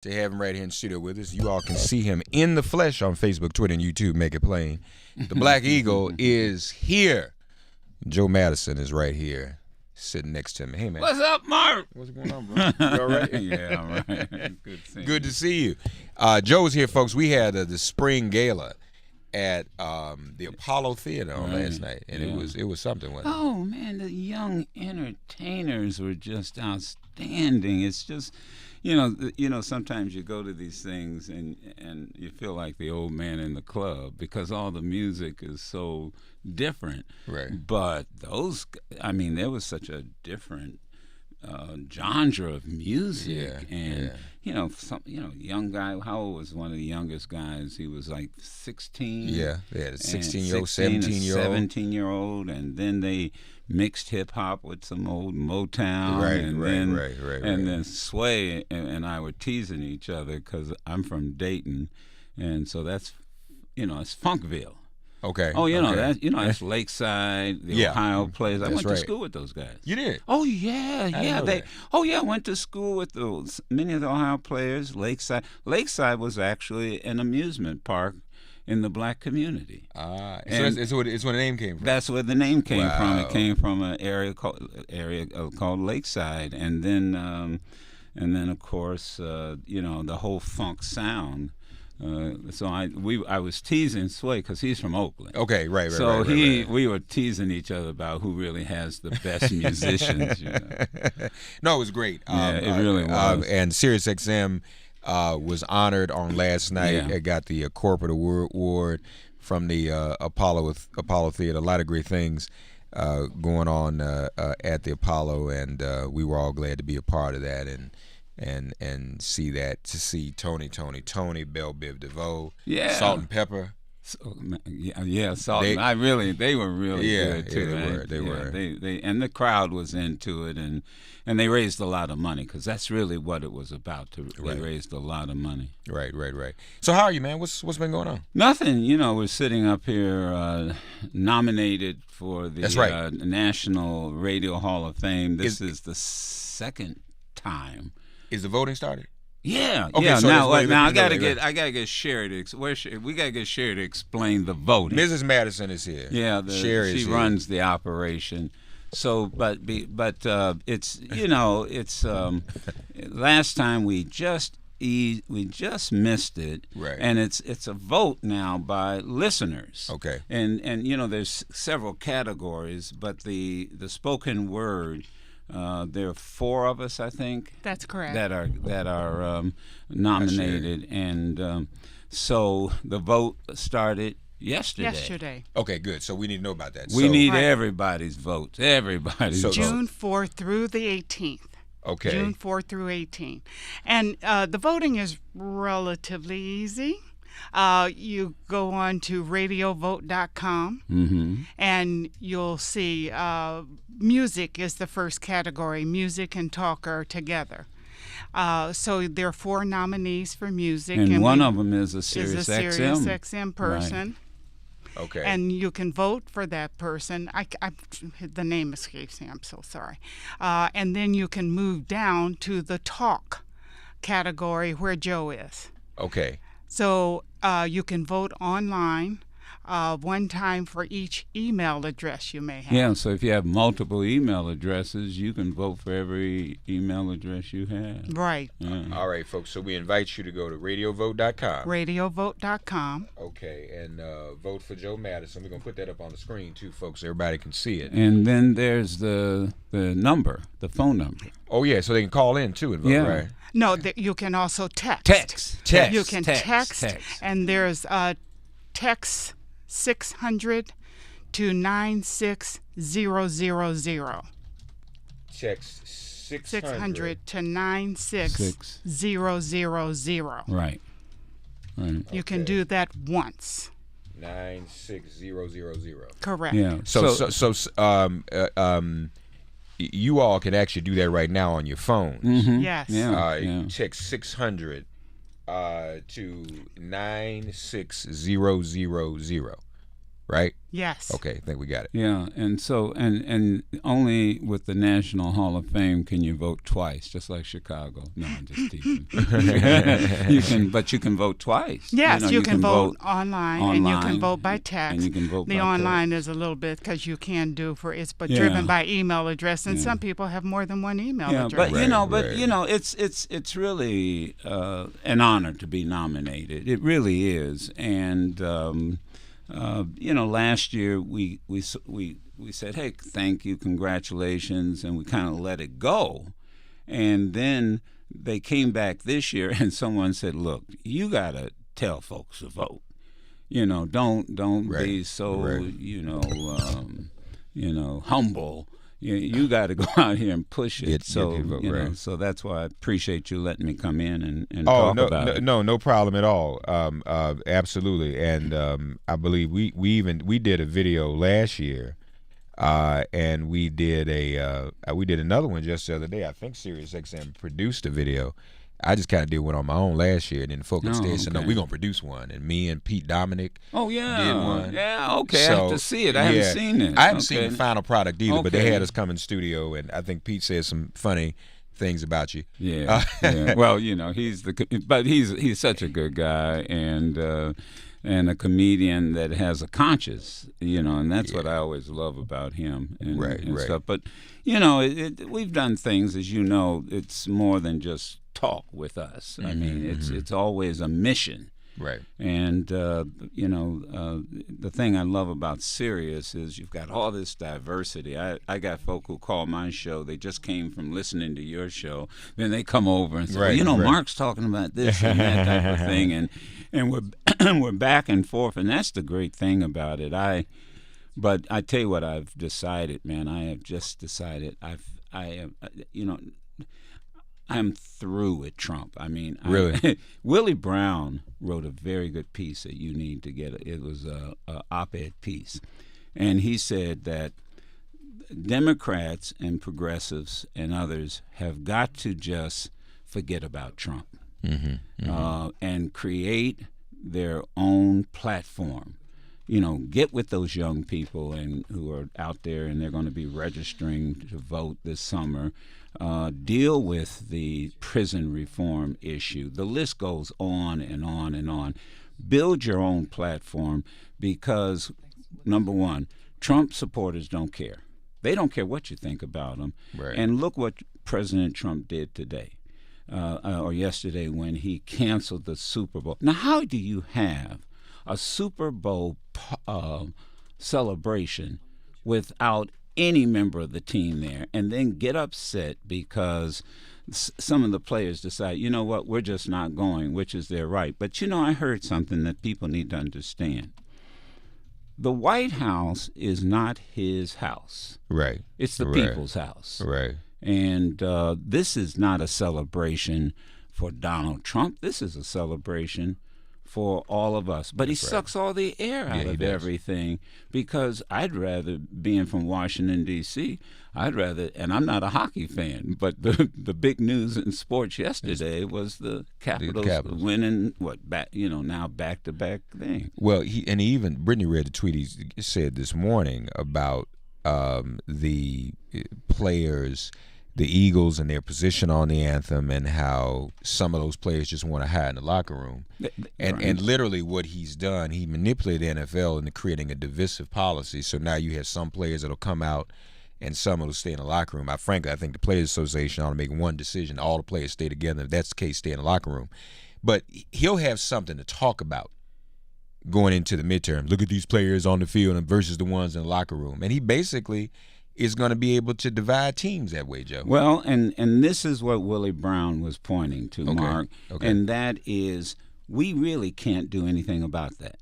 To have him right here in studio with us. You all can see him in the flesh on Facebook, Twitter, and YouTube. Make it plain. The Black Eagle is here. Joe Madison is right here, sitting next to him. Hey, man. What's up, Mark? What's going on, bro? You all right? Yeah, all right. Good to see you. Joe's here, folks. We had the spring gala at the Apollo Theater on last night, and it was something. Wasn't it? Oh man, the young entertainers were just outstanding. It's just, sometimes you go to these things and you feel like the old man in the club because all the music is so different. Right. But there was such a different genre of music, young guy. How old was one of the youngest guys? He was like 16. Yeah, they had a 16-year-old, 17-year-old, and then they mixed hip hop with some old Motown, right. And then Sway and I were teasing each other because I'm from Dayton, and so that's it's Funkville. Okay. Oh, that's Lakeside, the Ohio players. I went to school with those guys. You did? Oh yeah. I went to school with many of the Ohio players. Lakeside was actually an amusement park in the black communty. It's where the name came from. That's where the name came from. Wow. It came from an area called Lakeside, and then of course the whole funk sound. So I was teasing Sway because he's from Oakland. Okay, right. So we were teasing each other about who really has the best musicians. No, it was great. It really was. And SiriusXM was honored on last night. Yeah. It got the corporate award from the Apollo Theater. A lot of great things going on at the Apollo, and we were all glad to be a part of that and see that, to see Tony, Belle Biv DeVoe, Salt and Pepper. Salt. They were really good too. They were. They and the crowd was into it, and they raised a lot of money because that's really what it was about. They raised a lot of money. Right. So how are you, man? What's been going on? Nothing. We're sitting up here nominated for the National Radio Hall of Fame. This is the second time. Is the voting started? Yeah. Okay, yeah. so now I gotta get Sherry to we gotta get Sherry to explain the voting. Mrs. Madison is here. Yeah, she runs the operation. So, but it's it's last time we just missed it, right? And it's a vote now by listeners. Okay. And there's several categories, but the spoken word. There are 4 of us, I think. That's correct. That are nominated, and so the vote started yesterday. Okay, good. So we need to know about that. We need everybody's votes. Everybody's votes. June 4th through the 18th. Okay. June 4th through 18th, and the voting is relatively easy. You go on to radiovote.com, and you'll see music is the first category. Music and talk are together. So there are 4 nominees for music. And one of them is a Sirius XM person. Right. Okay. And you can vote for that person. The name escapes me. I'm so sorry. And then you can move down to the talk category where Joe is. Okay. So you can vote online one time for each email address you may have. Yeah, so if you have multiple email addresses, you can vote for every email address you have. Right. Yeah. All right, folks. So we invite you to go to radiovote.com. Radiovote.com. Okay, and vote for Joe Madison. We're going to put that up on the screen, too, folks, so everybody can see it. And then there's the number, the phone number. Oh, yeah, so they can call in, too, and vote, right? No, you can also text. Text. You can text. And there's text 600 to 96000. Text 600 to 96000. Right. You can do that once. 96000. Correct. Yeah. So you all can actually do that right now on your phones. Mm-hmm. Yes. Yeah. Text 600 to 96000. right? Yes. Okay, I think we got it. Yeah, and so and only with the National Hall of Fame can you vote twice, just like Chicago. No, I'm just teasing. But you can vote twice. Yes, you can vote online, and you can vote by text. and you can vote the by online text. is a little bit because you can do but Yeah. driven by email address, and Yeah. some people have more than one email Yeah, address. Right. it's really an honor to be nominated. It really is, and. Last year we said, hey, thank you, congratulations, and we kind of let it go. And then they came back this year, and someone said, look, you got to tell folks to vote. Don't Right. be so, Right. humble. You got to go out here and push it. Get your vote, right. So that's why I appreciate you letting me come in and Oh, talk about it. no problem at all. Absolutely, and I believe we did a video last year, and we did another one just the other day. I think SiriusXM produced a video. I just kind of did one on my own last year, and then Focus said, "No, we're gonna produce one." And me and Pete Dominic did one. Yeah, okay. I have to see it. I haven't seen it. I haven't seen the final product either, but they Okay. had us come in studio, and I think Pete said some funny things about you. Yeah. Well, he's such a good guy and a comedian that has a conscience, and that's what I always love about him and, Right. stuff. But we've done things, as you know, it's more than just talk with us. I mean, it's always a mission. Right. And the thing I love about Sirius is you've got all this diversity. I got folk who call my show. They just came from listening to your show. Then they come over and say, Right, right. Mark's talking about this and that type of thing, and we're back and forth, and that's the great thing about it. But I tell you what, I've decided, man. I have just decided. I'm through with Trump. I mean, Really? Willie Brown wrote a very good piece that you need to get. It was a op-ed piece, and he said that Democrats and progressives and others have got to just forget about Trump and create their own platform. Get with those young people and who are out there, and they're going to be registering to vote this summer. Deal with the prison reform issue. The list goes on and on and on. Build your own platform because, number one, Trump supporters don't care. They don't care what you think about them. Right. And look what President Trump did today or yesterday when he canceled the Super Bowl. Now, how do you have a Super Bowl celebration without any member of the team there and then get upset because some of the players decide, you know what, we're just not going, which is their right. But, I heard something that people need to understand. The White House is not his house. Right. It's the Right. people's house. Right. And this is not a celebration for Donald Trump. This is a celebration for all of us. But he sucks all the air out of everything because I'd rather, being from Washington, D.C., and I'm not a hockey fan, but the big news in sports yesterday was the Capitals winning, now back-to-back thing. Well, Brittany read the tweet he said this morning about the players, the Eagles and their position on the anthem, and how some of those players just want to hide in the locker room. And literally what he's done, he manipulated the NFL into creating a divisive policy. So now you have some players that'll come out and some will stay in the locker room. Frankly, I think the Players Association ought to make one decision. All the players stay together. If that's the case, stay in the locker room. But he'll have something to talk about going into the midterm. Look at these players on the field versus the ones in the locker room. And he basically is going to be able to divide teams that way, Joe. Well, and this is what Willie Brown was pointing to, Mark, and that is we really can't do anything about that.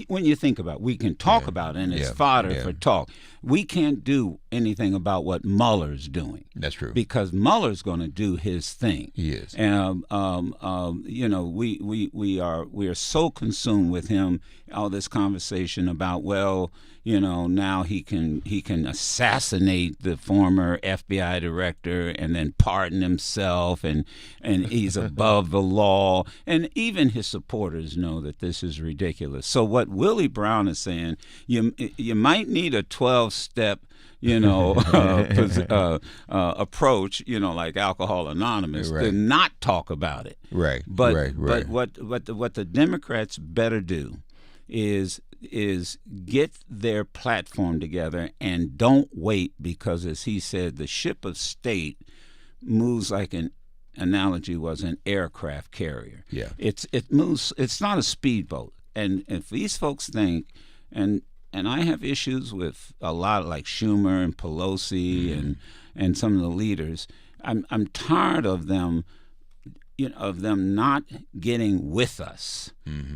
When you think about it, we can talk about it, and it's fodder for talk. We can't do anything about what Mueller's doing. That's true. Because Mueller's going to do his thing. He is. And we are so consumed with him. All this conversation about now he can assassinate the former FBI director and then pardon himself, and he's above the law. And even his supporters know that this is ridiculous. So what Willie Brown is saying, you might need a 12-step, approach, like Alcohol Anonymous, to not talk about it. Right. But Right. But what the Democrats better do is get their platform together and don't wait, because, as he said, the ship of state moves like an analogy was an aircraft carrier. Yeah. It moves. It's not a speedboat. And if these folks think, and I have issues with a lot, like Schumer and Pelosi and some of the leaders. I'm tired of them, of them not getting with us.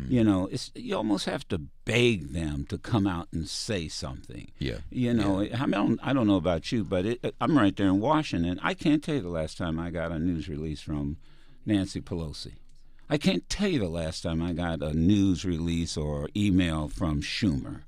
You almost have to beg them to come out and say something. Yeah. I don't know about you, but I'm right there in Washington. I can't tell you the last time I got a news release from Nancy Pelosi. I can't tell you the last time I got a news release or email from Schumer.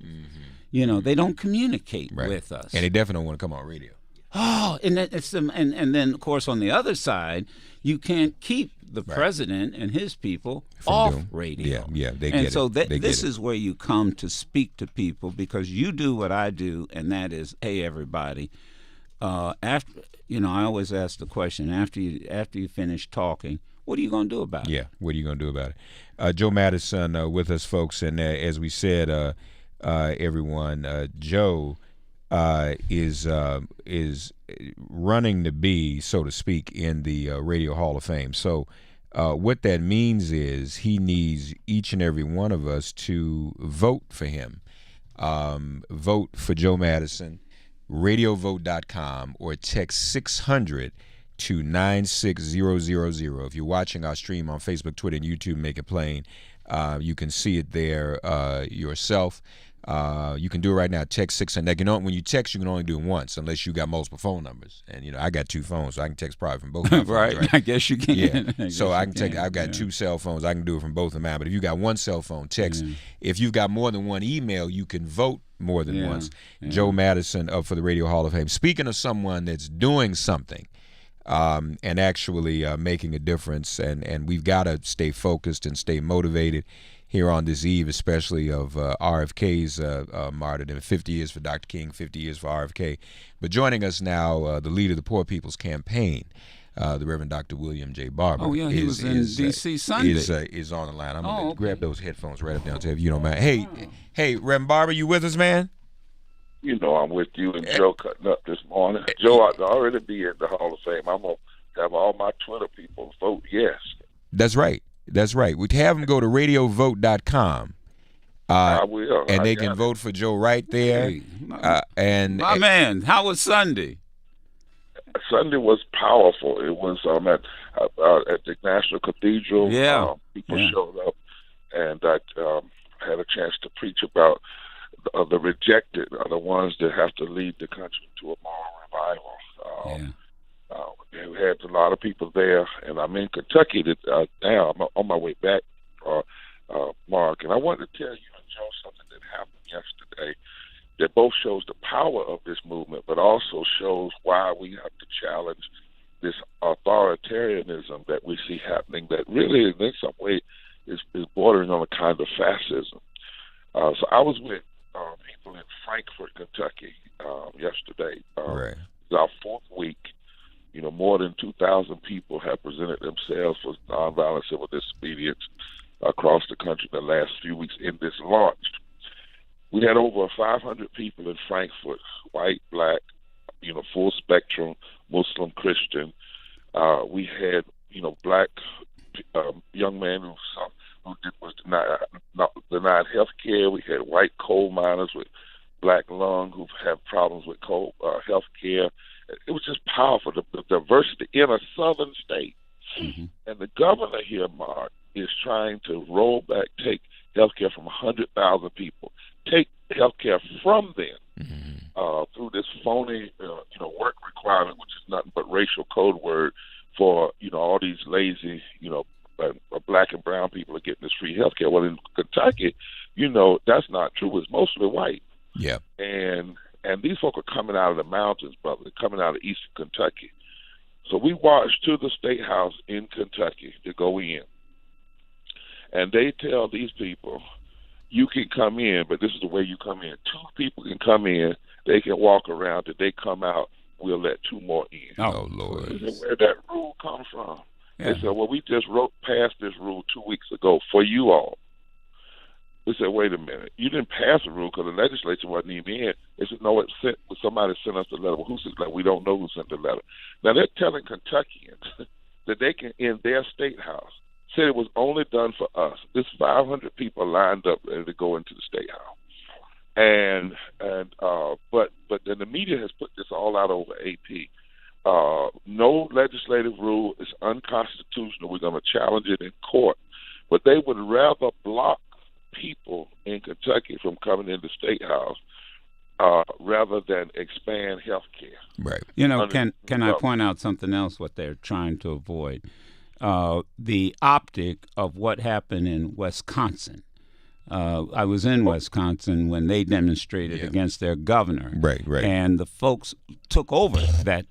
They don't communicate with us. And they definitely don't want to come on radio. Oh, and then of course on the other side, you can't keep the president and his people off radio. Yeah, they get and it. so This is where you come to speak to people, because you do what I do, and that is, hey, everybody. After I always ask the question, after you finish talking, what are you going to do about it? Yeah, what are you going to do about it? Joe Madison with us, folks, and as we said, everyone, Joe is running to be, so to speak, in the Radio Hall of Fame. So what that means is he needs each and every one of us to vote for him. Vote for Joe Madison, radiovote.com, or text 600 to 96000. If you're watching our stream on Facebook, Twitter, and YouTube, Make It Plain, you can see it there yourself. You can do it right now. Text 600. Now, when you text, you can only do it once, unless you got multiple phone numbers. And I got 2 phones, so I can text probably from both. Phones, right? I guess you can. Yeah. So I can text. I've got 2 cell phones. I can do it from both of mine. But if you got 1 cell phone, text. If you've got more than 1 email, you can vote more than once. Joe Madison up for the Radio Hall of Fame. Speaking of someone that's doing something, and actually making a difference, and we've got to stay focused and stay motivated here on this eve, especially of RFK's martyrdom. 50 years for Dr. King, 50 years for RFK. But joining us now, the leader of the Poor People's Campaign, the Reverend Dr. William J. Barber. Oh, yeah, he was in D.C. Sunday. Is on the line. I'm going to grab those headphones right up down to, if you don't mind. Hey, Reverend Barber, you with us, man? I'm with you and Joe cutting up this morning. Joe ought to already be at the Hall of Fame. I'm going to have all my Twitter people vote yes. That's right. We'd have them go to radiovote.com. I will. And they can vote for Joe right there. Hey, my man, how was Sunday? Sunday was powerful. It was at the National Cathedral. People showed up, and I had a chance to preach about the rejected are the ones that have to lead the country to a moral revival. We had a lot of people there, and I'm in Kentucky now. I'm on my way back, Mark, and I wanted to tell you and Joe something that happened yesterday that both shows the power of this movement, but also shows why we have to challenge this authoritarianism that we see happening that really, in some way, is bordering on a kind of fascism. So I was with people in Frankfort, Kentucky, yesterday. Right. It's our 4th week. More than 2,000 people have presented themselves for nonviolent civil disobedience across the country in the last few weeks in this launch. We had over 500 people in Frankfurt, white, black, full spectrum, Muslim, Christian. We had, black young men who was denied health care. We had white coal miners with black lung who have problems with health care. It was just powerful, the diversity in a southern state. Mm-hmm. And the governor here, Mark, is trying to roll back, take health care from 100,000 people, take health care from them through this phony work requirement, which is nothing but racial code word for all these lazy black and brown people are getting this free health care. Well, in Kentucky, that's not true. It's mostly white. Yeah. And these folk are coming out of the mountains, brother. They're coming out of eastern Kentucky. So we marched to the State House in Kentucky to go in. And they tell these people, you can come in, but this is the way you come in. 2 people can come in, they can walk around. If they come out, we'll let 2 more in. Oh, Lord. I said, where that rule come from? Yeah. They said, well, we just passed this rule 2 weeks ago for you all. We said, wait a minute. You didn't pass the rule because the legislature wasn't even in. They said, no, somebody sent us the letter. Well, who sent the letter? We don't know who sent the letter. Now, they're telling Kentuckians that they can, in their state house, said it was only done for us. There's 500 people lined up ready to go into the state house. But then the media has put this all out over AP. No legislative rule is unconstitutional. We're going to challenge it in court. But they would rather block people in Kentucky from coming into the state house rather than expand health care. Right. You know, can I point out something else? What they're trying to avoid, the optic of what happened in Wisconsin. I was in Wisconsin when they demonstrated against their governor. Right. And the folks took over that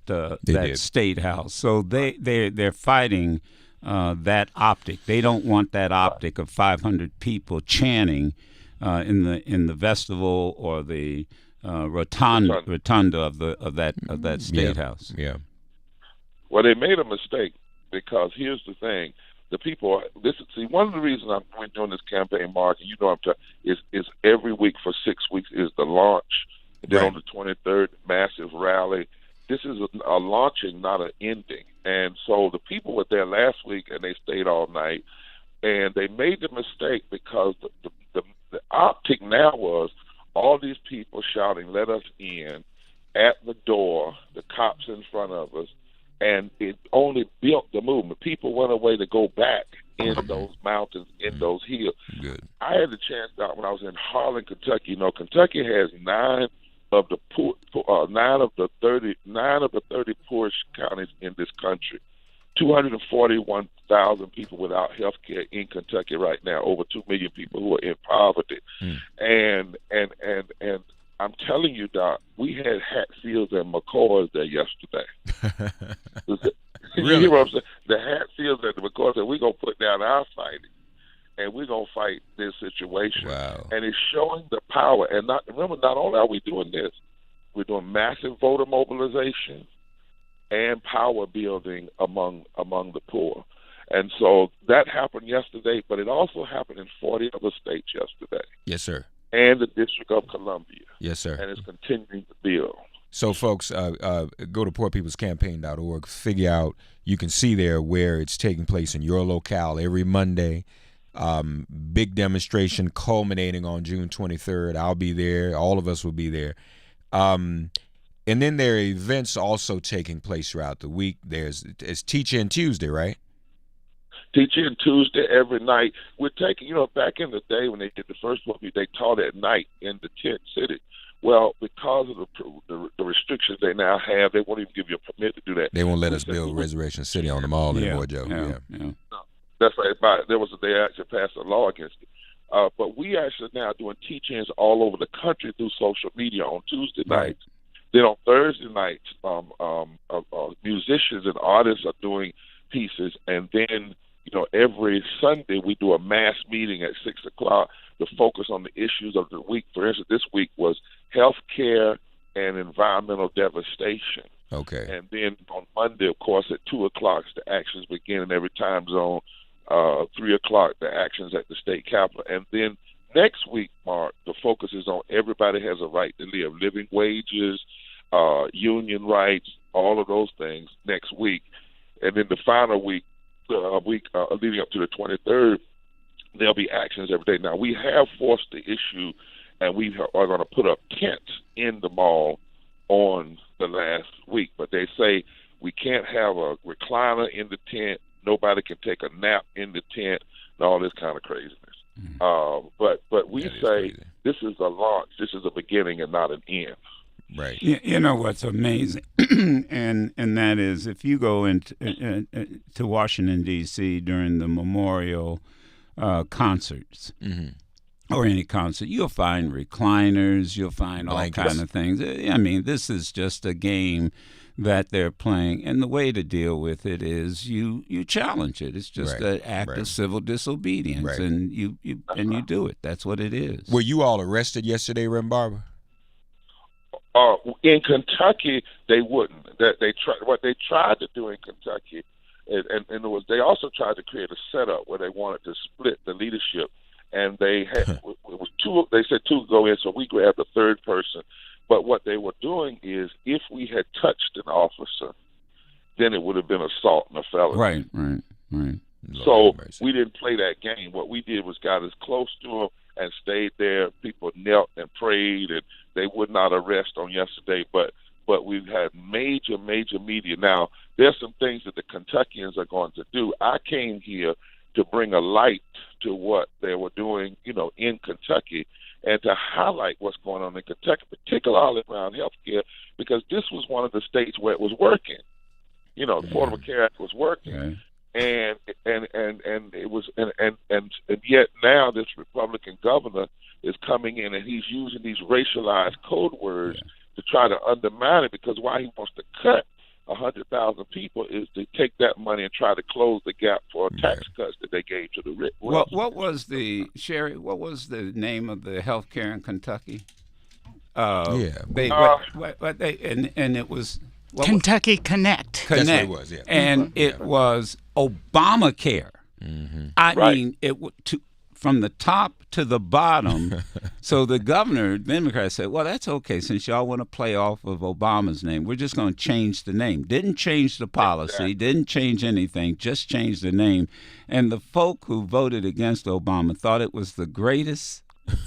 did. state house. So they're fighting that optic. They don't want that optic of 500 people chanting in the vestibule or the rotunda of that state house. Yeah. Well, they made a mistake because here's the thing. The people, one of the reasons we're doing this campaign, Mark, and you know I'm talking, is every week for 6 weeks is the launch. And then on the 23rd, massive rally. This is a launching, not an ending. And so the people were there last week, and they stayed all night. And they made the mistake because the optic now was all these people shouting, let us in, at the door, the cops in front of us. And it only built the movement. People went away to go back in those mountains, in those hills. Good. I had the chance out when I was in Harlan, Kentucky. You know, Kentucky has 9 of the 30 poorest counties in this country. 241,000 people without health care in Kentucky right now. Over 2 million people who are in poverty. And I'm telling you, Doc, we had Hatfields and McCoys there yesterday. You hear what I'm saying? The Hatfields and the McCoys said, we're going to put down our fighting, and we're going to fight this situation. Wow. And it's showing the power. And remember, not only are we doing this, we're doing massive voter mobilization and power building among the poor. And so that happened yesterday, but it also happened in 40 other states yesterday. Yes, sir. And the District of Columbia. Yes, sir. And it's continuing to build. So, folks, go to poorpeoplescampaign.org. Figure out, you can see there where it's taking place in your locale every Monday. Big demonstration culminating on June 23rd. I'll be there. All of us will be there. And then there are events also taking place throughout the week. It's Teach-In Tuesday, right? Teach-In Tuesday every night. We're taking, back in the day when they did the first one, they taught at night in the tent city. Well, because of the restrictions they now have, they won't even give you a permit to do that. They won't let us build Resurrection City on the mall anymore, Joe. Yeah. No, that's right. They actually passed a law against it. But we actually now doing teach-ins all over the country through social media on Tuesday nights. Then on Thursday nights, musicians and artists are doing pieces, and then every Sunday we do a mass meeting at 6 o'clock to focus on the issues of the week. For instance, this week was health care and environmental devastation. Okay. And then on Monday, of course, at 2 o'clock, the actions begin in every time zone. 3 o'clock, the actions at the state capitol. And then next week, Mark, the focus is on everybody has a right to live, living wages, union rights, all of those things next week. And then the final week leading up to the 23rd, there'll be actions every day. Now, we have forced the issue, and we are going to put up tents in the mall on the last week. But they say we can't have a recliner in the tent. Nobody can take a nap in the tent and all this kind of craziness. But we say this is a launch. This is a beginning and not an end. Right. You know what's amazing, and that is if you go into to Washington, D.C. during the memorial concerts or any concert, you'll find recliners, you'll find all kind of things. I mean, this is just a game that they're playing. And the way to deal with it is you challenge it. It's just Right, an act right. of civil disobedience, Right. and you do it. That's what it is. Were you all arrested yesterday, Reverend Barber? In Kentucky, they wouldn't. What they tried to do in Kentucky, and it was they also tried to create a setup where they wanted to split the leadership, and they had it was two. They said two go in, so we grabbed the third person. But what they were doing is, if we had touched an officer, then it would have been assault and a felony. Right. So we didn't play that game. What we did was got as close to them and stayed there. People knelt and prayed, and they would not arrest on yesterday. But we've had major media. Now, there's some things that the Kentuckians are going to do. I came here to bring a light to what they were doing, in Kentucky, and to highlight what's going on in Kentucky, particularly around health care, because this was one of the states where it was working. The Affordable Care Act was working. Right. And it was and yet now this Republican governor is coming in, and he's using these racialized code words to try to undermine it, because why he wants to cut 100,000 people is to take that money and try to close the gap for tax cuts that they gave to the rich. What was the name of the health care in Kentucky? It was Kentucky Connect. That's what it was, yeah. And it was Obamacare. Mm-hmm. I mean, from the top to the bottom. So the governor, the Democrats said, well, that's okay. Since y'all want to play off of Obama's name, we're just going to change the name. Didn't change the policy, didn't change anything, just changed the name. And the folk who voted against Obama thought it was the greatest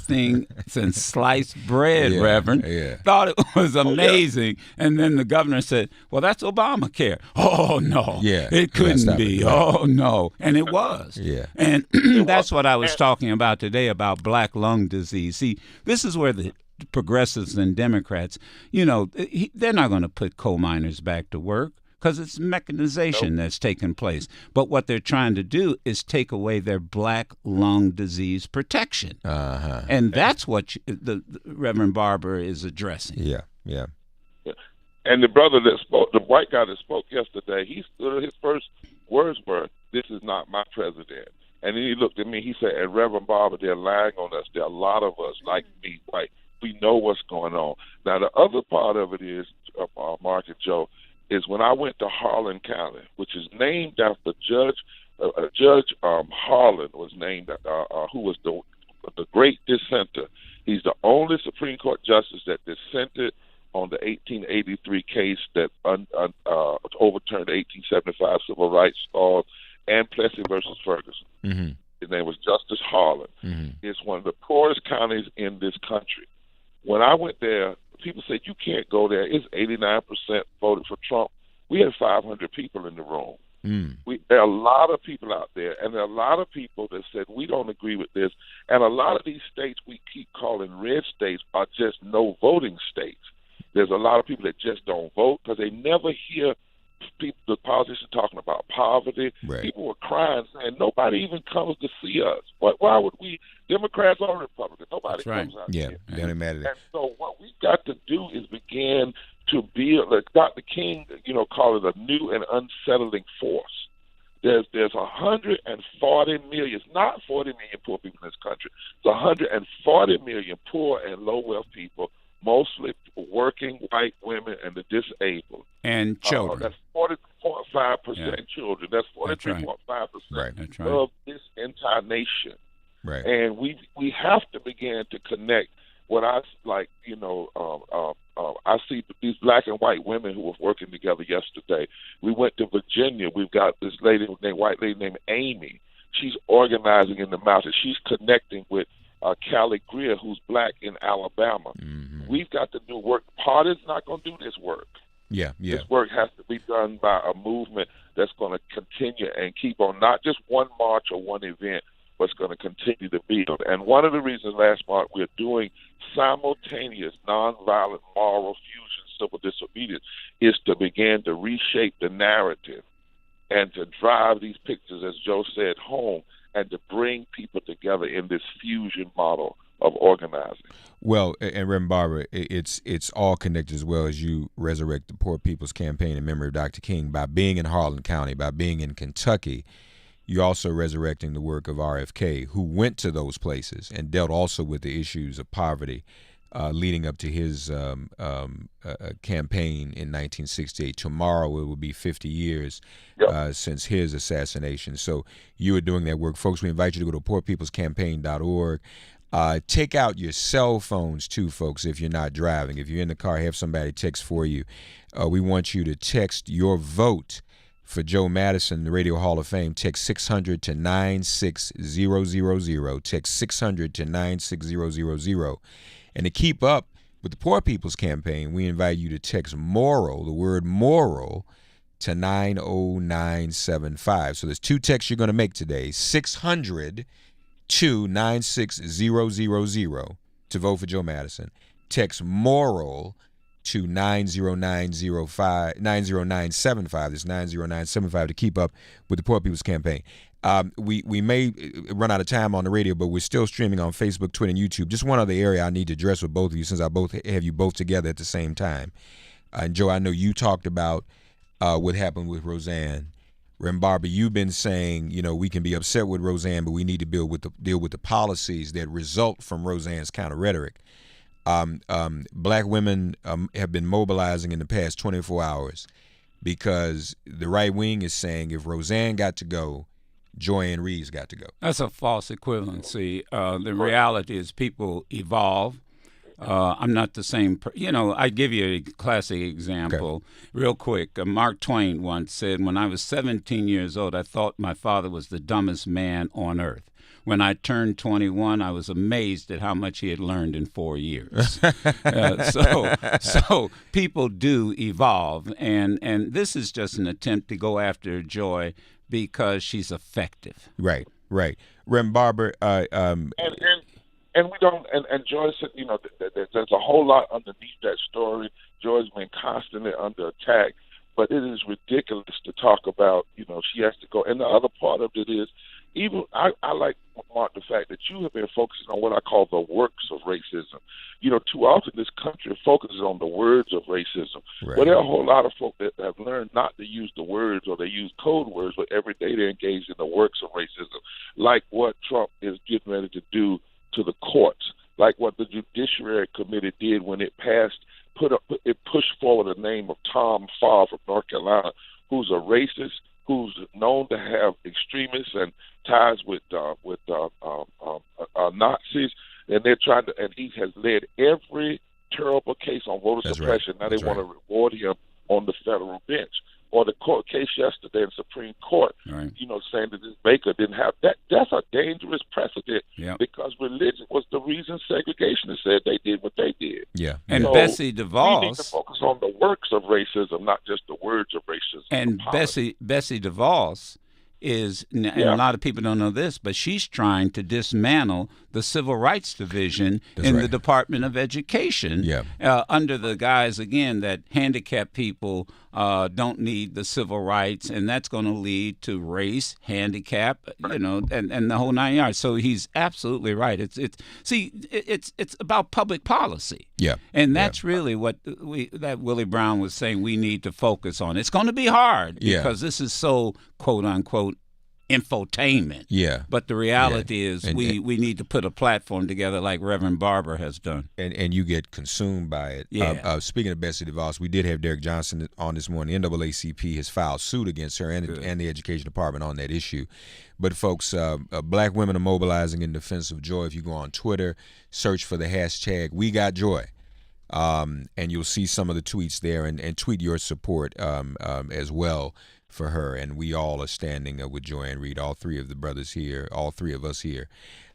thing since sliced bread, Reverend. Thought it was amazing. And then the governor said, well, that's Obamacare. Oh, no. It couldn't be. Oh, no. And it was. And that's what I was talking about today about black lung disease. See, this is where the progressives and Democrats, they're not going to put coal miners back to work, because it's mechanization that's taking place. But what they're trying to do is take away their black lung disease protection. And that's what the Reverend Barber is addressing. Yeah. And the brother that spoke, the white guy that spoke yesterday, his first words were, "This is not my president." And then he looked at me, he said, "And Reverend Barber, they're lying on us. There are a lot of us, like me, white. We know what's going on." Now, the other part of it is, Mark and Joe, is when I went to Harlan County, which is named after Judge Harlan was named, who was the great dissenter. He's the only Supreme Court justice that dissented on the 1883 case that overturned the 1875 civil rights laws and Plessy versus Ferguson. Mm-hmm. His name was Justice Harlan. Mm-hmm. It's one of the poorest counties in this country. When I went there, people said, you can't go there. It's 89% voted for Trump. We had 500 people in the room. There are a lot of people out there, and there are a lot of people that said, we don't agree with this. And a lot of these states we keep calling red states are just no voting states. There's a lot of people that just don't vote because they never hear the politicians talking about poverty. Right. People were crying, saying, nobody even comes to see us. Why would we, Democrats or Republicans, nobody comes out here. They don't matter. And so what we've got to do is begin to build, like Dr. King, call it a new and unsettling force. There's 140 million, it's not 40 million poor people in this country. It's 140 million poor and low-wealth people, mostly working white women and the disabled. And children. That's 40.5% children. That's 43.5% of this entire nation. Right. And we have to begin to connect. What I like, I see these black and white women who were working together yesterday. We went to Virginia. We've got this white lady named Amy. She's organizing in the mountains. She's connecting with Callie Greer, who's black in Alabama. Mm-hmm. We've got to do work. Party's not going to do this work. This work has to be done by a movement that's going to continue and keep on, not just one march or one event, but it's going to continue to build. And one of the reasons last March we're doing simultaneous nonviolent moral fusion civil disobedience is to begin to reshape the narrative and to drive these pictures, as Joe said, home, and to bring people together in this fusion model of organizing. Well, and Reverend Barber, it's all connected as well as you resurrect the Poor People's Campaign in memory of Dr. King. By being in Harlan County, by being in Kentucky, you're also resurrecting the work of RFK, who went to those places and dealt also with the issues of poverty leading up to his campaign in 1968. Tomorrow it will be 50 years since his assassination. So you are doing that work. Folks, we invite you to go to poorpeoplescampaign.org. Take out your cell phones, too, folks, if you're not driving. If you're in the car, have somebody text for you. We want you to text your vote for Joe Madison, the Radio Hall of Fame. Text 600 to 96000. Text 600 to 96000. And to keep up with the Poor People's Campaign, we invite you to text moral, the word moral, to 90975. So there's two texts you're going to make today. 600 to 96000 to vote for Joe Madison. Text moral to 90975. That's 90975 to keep up with the Poor People's Campaign. We may run out of time on the radio, but we're still streaming on Facebook, Twitter, and YouTube. Just one other area I need to address with both of you, since I both have you both together at the same time. And Joe, I know you talked about what happened with Roseanne. Reverend Barber, you've been saying, we can be upset with Roseanne, but we need to deal with the policies that result from Roseanne's counter rhetoric. Black women have been mobilizing in the past 24 hours because the right wing is saying if Roseanne got to go, Joanne Reed's got to go. That's a false equivalency. The reality is people evolve. I'm not the same. I give you a classic example real quick. Mark Twain once said, when I was 17 years old, I thought my father was the dumbest man on earth. When I turned 21, I was amazed at how much he had learned in 4 years. So people do evolve, and this is just an attempt to go after Joy because she's effective. Right. Reverend Barber, and we don't. And Joy said, there's a whole lot underneath that story. Joy's been constantly under attack, but it is ridiculous to talk about. She has to go. And the other part of it is, even I like, Mark, the fact that you have been focusing on what I call the works of racism. Too often this country focuses on the words of racism. Right. But there are a whole lot of folk that have learned not to use the words, or they use code words, but every day they're engaged in the works of racism, like what Trump is getting ready to do to the courts, like what the Judiciary Committee did when it pushed forward the name of Tom Farr from North Carolina, who's a racist, who's known to have extremists and ties with Nazis, and they're trying to. And he has led every terrible case on voter suppression. Right. Now they want to reward him on the federal bench. Or the court case yesterday in Supreme Court, right. Saying that this baker didn't have that. That's a dangerous precedent, yep. because religion was the reason segregationists said they did what they did. Yeah. And so Bessie DeVos, we need to focus on the works of racism, not just the words of racism. And Bessie DeVos is, and a lot of people don't know this, but she's trying to dismantle the Civil Rights Division in the Department of Education, under the guise, again, that handicapped people don't need the civil rights, and that's going to lead to race, handicap, and the whole 9 yards. So he's absolutely right. It's about public policy. Yeah. And that's really what that Willie Brown was saying we need to focus on. It's going to be hard because this is so, quote unquote, infotainment. Yeah. But the reality is we need to put a platform together like Reverend Barber has done. And you get consumed by it. Yeah. Speaking of Bessie DeVos, we did have Derek Johnson on this morning. The NAACP has filed suit against her and the Education Department on that issue. But folks, black women are mobilizing in defense of Joy. If you go on Twitter, search for the hashtag #WeGotJoy. And you'll see some of the tweets there, and tweet your support as well for her. And we all are standing with Joanne Reed, all three of the brothers here, all three of us here.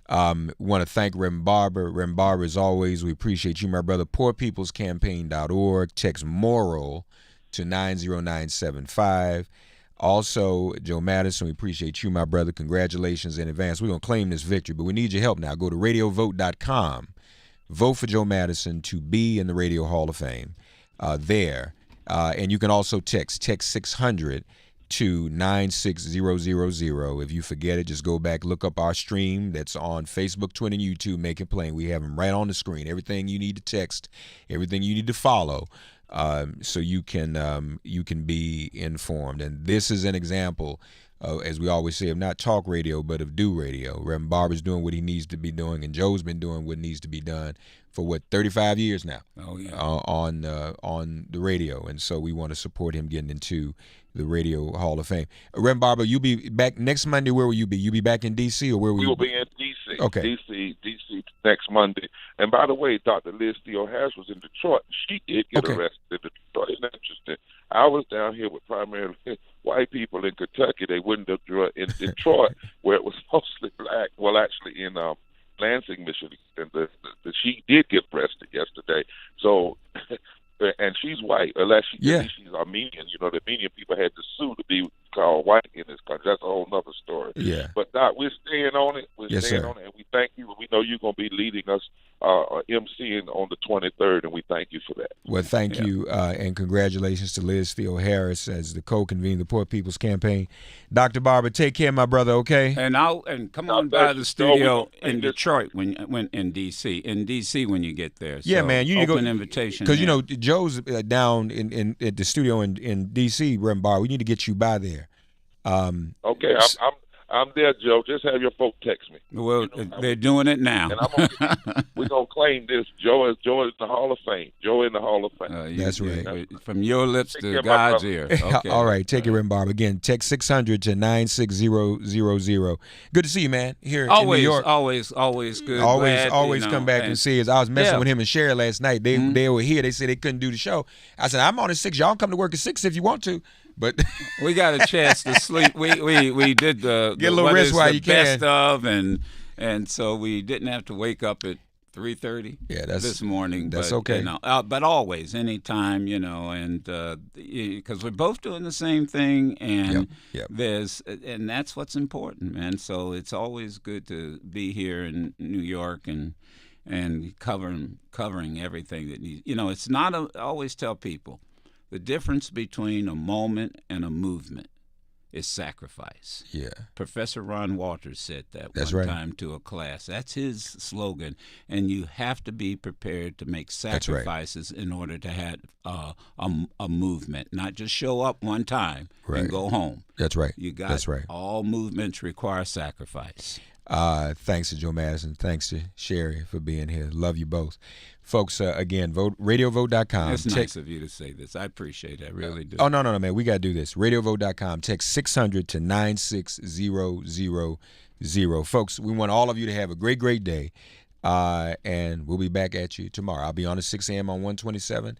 Want to thank Reverend Barber. Reverend Barber, as always, we appreciate you, my brother. PoorPeoplesCampaign.org. Text MORAL to 90975. Also, Joe Madison, we appreciate you, my brother. Congratulations in advance. We're going to claim this victory, but we need your help now. Go to radiovote.com. Vote for Joe Madison to be in the Radio Hall of Fame there. And you can also text 600 602-96000. If you forget it, just go back, look up our stream that's on Facebook, Twitter, and YouTube. Make it plain. We have them right on the screen. Everything you need to text, everything you need to follow, so you can be informed. And this is an example, as we always say, of not talk radio, but of do radio. Reverend Barber's doing what he needs to be doing, and Joe's been doing what needs to be done for 35 years now. Oh yeah. On the radio, and so we want to support him getting into the Radio Hall of Fame. Reverend Barber, you'll be back next Monday. Where will you be? You be back in D.C. or where will you? We will be in D.C. Okay. D.C. next Monday. And by the way, Dr. Liz Theo Harris was in Detroit. She did get arrested in Detroit. Isn't that interesting? I was down here with primarily white people in Kentucky. They wouldn't have drawn in Detroit, where it was mostly black. Well, actually in Lansing, Michigan, she did get arrested yesterday. So, and she's white, unless she's Armenian. You know, the Armenian people had to sue to be called white in this country. That's a whole nother story. Yeah. But Doc, we're staying on it. Yes, staying sir. on it, and we thank you. We know you're going to be leading us, emceeing on the 23rd, and we thank you for that. Well, thank you, and congratulations to Liz Theo Harris as the co-convener of the Poor People's Campaign. Dr. Barber, take care, my brother. Okay. And come on by the studio in Detroit when in DC when you get there. Yeah, so man, you need to open go invitation because you know Joe's down in at the studio in DC. Reverend Barber, we need to get you by there. Okay, I'm there, Joe. Just have your folk text me. Well, they're doing it now. And we're going to claim this. Joe is in the Hall of Fame. Joe in the Hall of Fame. That's right. From your lips Take to care, God's ear. Okay. All right, take it, Reverend Barber. Again, text 600 to 96000. Good to see you, man. Here in New York. Always good. Always Glad, come back and see us. I was messing Yeah. with him and Sherry last night. They were here. They said they couldn't do the show. I said, I'm on at 6. Y'all come to work at 6 if you want to. But we got a chance to sleep. We did the Get a little rest while you best can. of, and so we didn't have to wake up at 3:30. Yeah, this morning. That's but, okay. You know, but always, anytime, you know, and because we're both doing the same thing, and Yep. and that's what's important, man. So it's always good to be here in New York and covering everything that needs. You know, it's not. I always tell people, the difference between a moment and a movement is sacrifice. Yeah. Professor Ron Walters said that That's one right. time to a class. That's his slogan. And you have to be prepared to make sacrifices in order to have a movement, not just show up one time Right. and go home. That's right. You got That's right. all movements require sacrifice. Thanks to Joe Madison. Thanks to Sherry for being here. Love you both. Folks, again, radiovote.com. It's nice of you to say this. I appreciate it. I really do. Oh, no, man. We got to do this. Radiovote.com. Text 600 to 96000. Folks, we want all of you to have a great, great day. And we'll be back at you tomorrow. I'll be on at 6 a.m. on 127.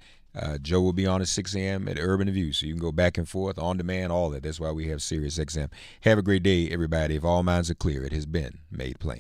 Joe will be on at 6 a.m. at Urban View, so you can go back and forth, on demand, all that. That's why we have Sirius XM. Have a great day, everybody. If all minds are clear, it has been made plain.